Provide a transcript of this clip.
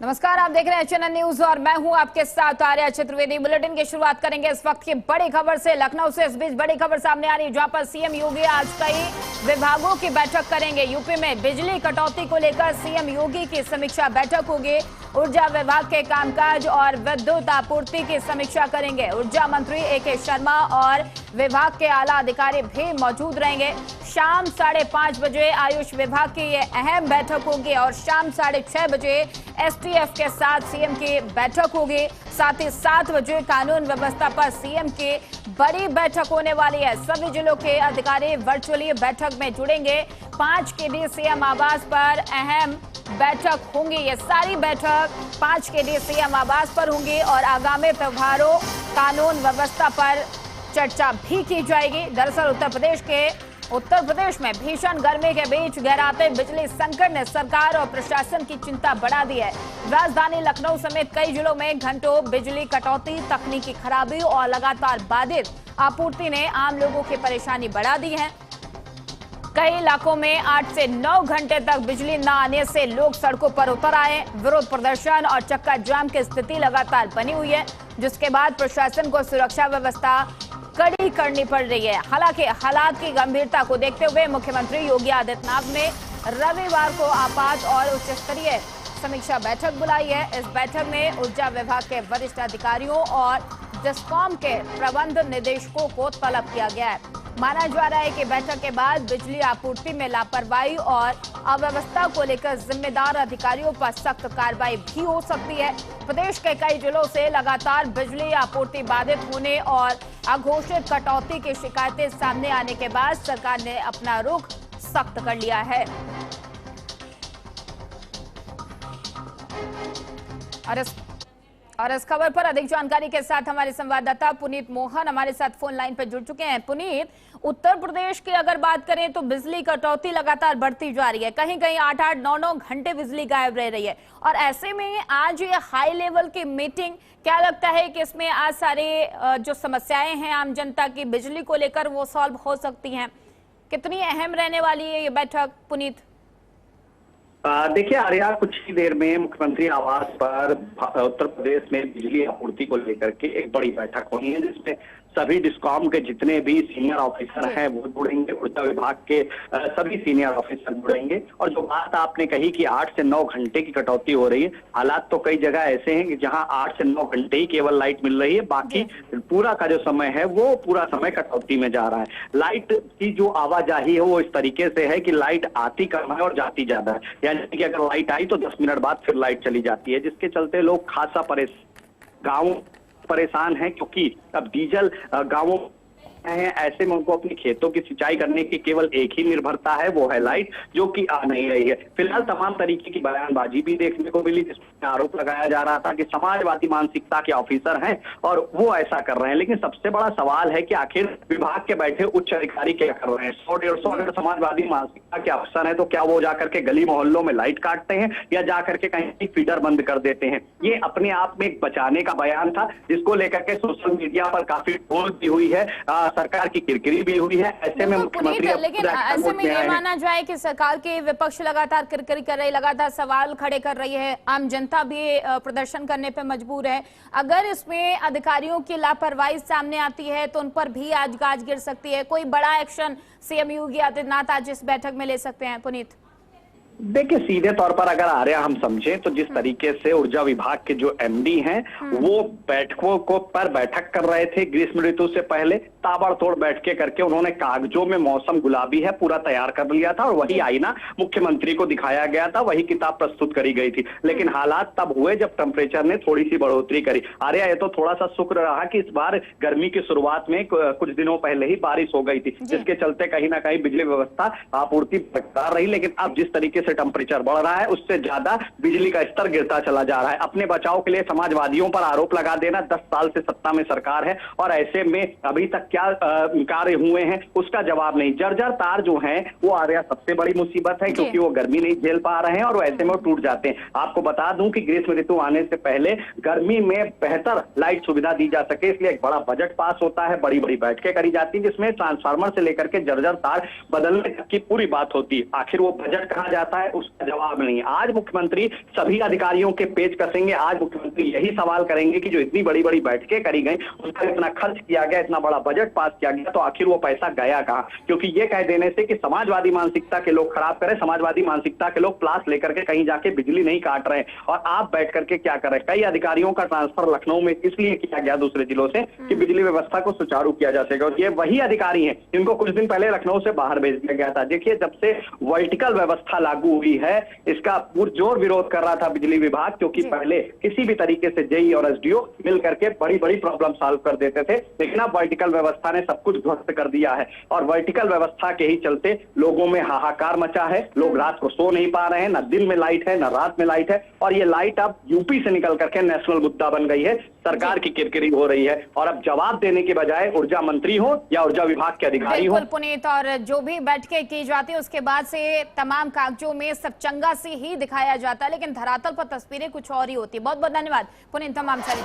नमस्कार, आप देख रहे हैं एचएनएन न्यूज और मैं हूं आपके साथ आर्या चतुर्वेदी। बुलेटिन की शुरुआत करेंगे इस वक्त की बड़ी खबर से। लखनऊ से इस बीच बड़ी खबर सामने आ रही है, जहां पर सीएम योगी आज कई विभागों की बैठक करेंगे। यूपी में बिजली कटौती को लेकर सीएम योगी की समीक्षा बैठक होगी। ऊर्जा विभाग के कामकाज और विद्युत आपूर्ति की समीक्षा करेंगे। ऊर्जा मंत्री ए.के. शर्मा और विभाग के आला अधिकारी भी मौजूद रहेंगे। शाम 5:30 बजे आयुष विभाग की ये अहम बैठक होगी और शाम 6:30 बजे एसटीएफ के साथ सीएम की बैठक होगी। साथ ही 7 बजे कानून व्यवस्था पर सीएम की बड़ी बैठक होने वाली है। सभी जिलों के अधिकारी वर्चुअली बैठक में जुड़ेंगे। 5 केडी सीएम आवास पर अहम बैठक होंगी। ये सारी बैठक 5 केडी सीएम आवास पर होंगी और आगामी त्योहारों कानून व्यवस्था पर चर्चा भी की जाएगी। दरअसल उत्तर प्रदेश में भीषण गर्मी के बीच गहराते बिजली संकट ने सरकार और प्रशासन की चिंता बढ़ा दी है। राजधानी लखनऊ समेत कई जिलों में घंटों बिजली कटौती, तकनीकी खराबी और लगातार बाधित आपूर्ति ने आम लोगों की परेशानी बढ़ा दी है। कई इलाकों में 8 से 9 घंटे तक बिजली न आने से लोग सड़कों पर उतर आए। विरोध प्रदर्शन और चक्का जाम की स्थिति लगातार बनी हुई है, जिसके बाद प्रशासन को सुरक्षा व्यवस्था कड़ी करनी पड़ रही है। हालांकि हालात की गंभीरता को देखते हुए मुख्यमंत्री योगी आदित्यनाथ ने रविवार को आपात और उच्च स्तरीय समीक्षा बैठक बुलाई है। इस बैठक में ऊर्जा विभाग के वरिष्ठ अधिकारियों और डिस्कॉम के प्रबंध निदेशकों को तलब किया गया है। माना जा रहा है कि बैठक के बाद बिजली आपूर्ति में लापरवाही और अव्यवस्था को लेकर जिम्मेदार अधिकारियों पर सख्त कार्रवाई भी हो सकती है। प्रदेश के कई जिलों से लगातार बिजली आपूर्ति बाधित होने और अघोषित कटौती की शिकायतें सामने आने के बाद सरकार ने अपना रुख सख्त कर लिया है। और इस खबर पर अधिक जानकारी के साथ हमारे संवाददाता पुनीत मोहन हमारे साथ फोन लाइन पर जुड़ चुके हैं। पुनीत, उत्तर प्रदेश की अगर बात करें तो बिजली कटौती लगातार बढ़ती जा रही है। कहीं कहीं 8-8, 9-9 घंटे बिजली गायब रह रही है और ऐसे में आज ये हाई लेवल की मीटिंग, क्या लगता है कि इसमें आज सारे जो समस्याएं हैं आम जनता की बिजली को लेकर वो सॉल्व हो सकती हैं? कितनी अहम रहने वाली है ये बैठक, पुनीत? देखिए आर्या, कुछ ही देर में मुख्यमंत्री आवास पर उत्तर प्रदेश में बिजली आपूर्ति को लेकर के एक बड़ी बैठक होनी है, जिसमें सभी डिस्कॉम के जितने भी सीनियर ऑफिसर हैं वो जुड़ेंगे। ऊर्जा विभाग के सभी सीनियर ऑफिसर जुड़ेंगे। और जो बात आपने कही कि 8 से 9 घंटे की कटौती हो रही है, हालात तो कई जगह ऐसे हैं कि जहां 8 से 9 घंटे ही केवल लाइट मिल रही है, बाकी पूरा का जो समय है वो पूरा समय कटौती में जा रहा है। लाइट की जो आवाजाही है वो इस तरीके से है कि लाइट आती कम है और जाती ज्यादा है। यानी कि अगर लाइट आई तो 10 मिनट बाद फिर लाइट चली जाती है, जिसके चलते लोग खासा गाँव परेशान है, क्योंकि अब डीजल गांवों हैं, ऐसे में उनको अपनी खेतों की सिंचाई करने की केवल एक ही निर्भरता है, वो है लाइट, जो कि आ नहीं रही है। फिलहाल तमाम तरीके की बयानबाजी भी देखने को मिली, जिसमें आरोप लगाया जा रहा था कि समाजवादी मानसिकता के ऑफिसर हैं और वो ऐसा कर रहे हैं। लेकिन सबसे बड़ा सवाल है कि आखिर विभाग के बैठे उच्च अधिकारी क्या कर रहे हैं? 100-150 अगर समाजवादी मानसिकता के अफसर हैं तो क्या वो जाकर के गली मोहल्लों में लाइट काटते हैं या जाकर के कहीं फीडर बंद कर देते हैं? ये अपने आप में एक बचाने का बयान था, जिसको लेकर के सोशल मीडिया पर काफी ट्रोल भी हुई है, सरकार की किरकिरी भी हुई है। ऐसे में मुख्यमंत्री, लेकिन ऐसे में ये माना जाए कि सरकार के विपक्ष लगातार किरकिरी कर रही, लगातार सवाल खड़े कर रही है, आम जनता भी प्रदर्शन करने पे मजबूर है। अगर इसमें अधिकारियों की लापरवाही सामने आती है तो उन पर भी आज गाज गिर सकती है। कोई बड़ा एक्शन सीएम योगी आदित्यनाथ आज इस बैठक में ले सकते हैं, पुनीत? देखिए, सीधे तौर पर अगर आर्या हम समझें तो जिस तरीके से ऊर्जा विभाग के जो एमडी हैं वो बैठकों को पर बैठक कर रहे थे ग्रीष्म ऋतु से पहले, ताबड़तोड़ बैठकें करके उन्होंने कागजों में मौसम गुलाबी है पूरा तैयार कर लिया था और वही आईना मुख्यमंत्री को दिखाया गया था, वही किताब प्रस्तुत करी गई थी। लेकिन हालात तब हुए जब टेम्परेचर ने थोड़ी सी बढ़ोतरी करी। आर्या, ये तो थोड़ा सा शुक्र रहा कि इस बार गर्मी की शुरुआत में कुछ दिनों पहले ही बारिश हो गई थी, जिसके चलते कहीं ना कहीं बिजली व्यवस्था आपूर्ति बरकरार रही। लेकिन अब जिस तरीके टेम्परेचर बढ़ रहा है उससे ज्यादा बिजली का स्तर गिरता चला जा रहा है। अपने बचाव के लिए समाजवादियों पर आरोप लगा देना, 10 साल से सत्ता में सरकार है और ऐसे में अभी तक क्या कार्य हुए हैं उसका जवाब नहीं। जर्जर तार जो हैं वो आर्या सबसे बड़ी मुसीबत है, क्योंकि वो गर्मी नहीं झेल पा रहे हैं और ऐसे में वो टूट जाते हैं। आपको बता दूं कि ग्रीष्म ऋतु आने से पहले गर्मी में बेहतर लाइट सुविधा दी जा सके, इसलिए एक बड़ा बजट पास होता है, बड़ी बड़ी बैठकें करी जाती है, जिसमें ट्रांसफार्मर से लेकर के जर्जर तार बदलने तक की पूरी बात होती है। आखिर वो बजट कहाँ जाता है उसका जवाब नहीं। आज मुख्यमंत्री सभी अधिकारियों के पेच कसेंगे। आज मुख्यमंत्री यही सवाल करेंगे कि जो इतनी बड़ी बड़ी बैठकें करी गई, उसका इतना खर्च किया गया, इतना बड़ा बजट पास किया गया, तो आखिर वो पैसा गया कहाँ? क्योंकि ये कह देने से कि समाजवादी मानसिकता के लोग खराब करें, समाजवादी मानसिकता के लोग प्लास लेकर के कहीं जाके बिजली नहीं काट रहे हैं और आप बैठ करके क्या कर रहे हैं। कई अधिकारियों का ट्रांसफर लखनऊ में इसलिए किया गया दूसरे जिलों से कि बिजली व्यवस्था को सुचारू किया जा सके, और ये वही अधिकारी हैं जिनको कुछ दिन पहले लखनऊ से बाहर भेज दिया गया था। देखिए, जब से वर्टिकल व्यवस्था लागू हुई है, इसका पुरजोर विरोध कर रहा था बिजली विभाग, क्योंकि पहले किसी भी तरीके से जेई और एसडीओ मिल करके बड़ी बड़ी प्रॉब्लम सॉल्व कर देते थे, लेकिन अब वर्टिकल व्यवस्था ने सब कुछ ध्वस्त कर दिया है और वर्टिकल व्यवस्था के ही चलते लोगों में हाहाकार मचा है। लोग रात को सो नहीं पा रहे हैं, न दिन में लाइट है न रात में लाइट है, और ये लाइट अब यूपी से निकल करके नेशनल मुद्दा बन गई है। सरकार की किरकिरी हो रही है और अब जवाब देने के बजाय ऊर्जा मंत्री हो या ऊर्जा विभाग के अधिकारी हो। बिल्कुल पुनीत, और जो भी बैठकें की जाती है उसके बाद से तमाम कागजों में सब चंगा से ही दिखाया जाता है, लेकिन धरातल पर तस्वीरें कुछ और ही होती है। बहुत बहुत धन्यवाद पुनीत तमाम सारी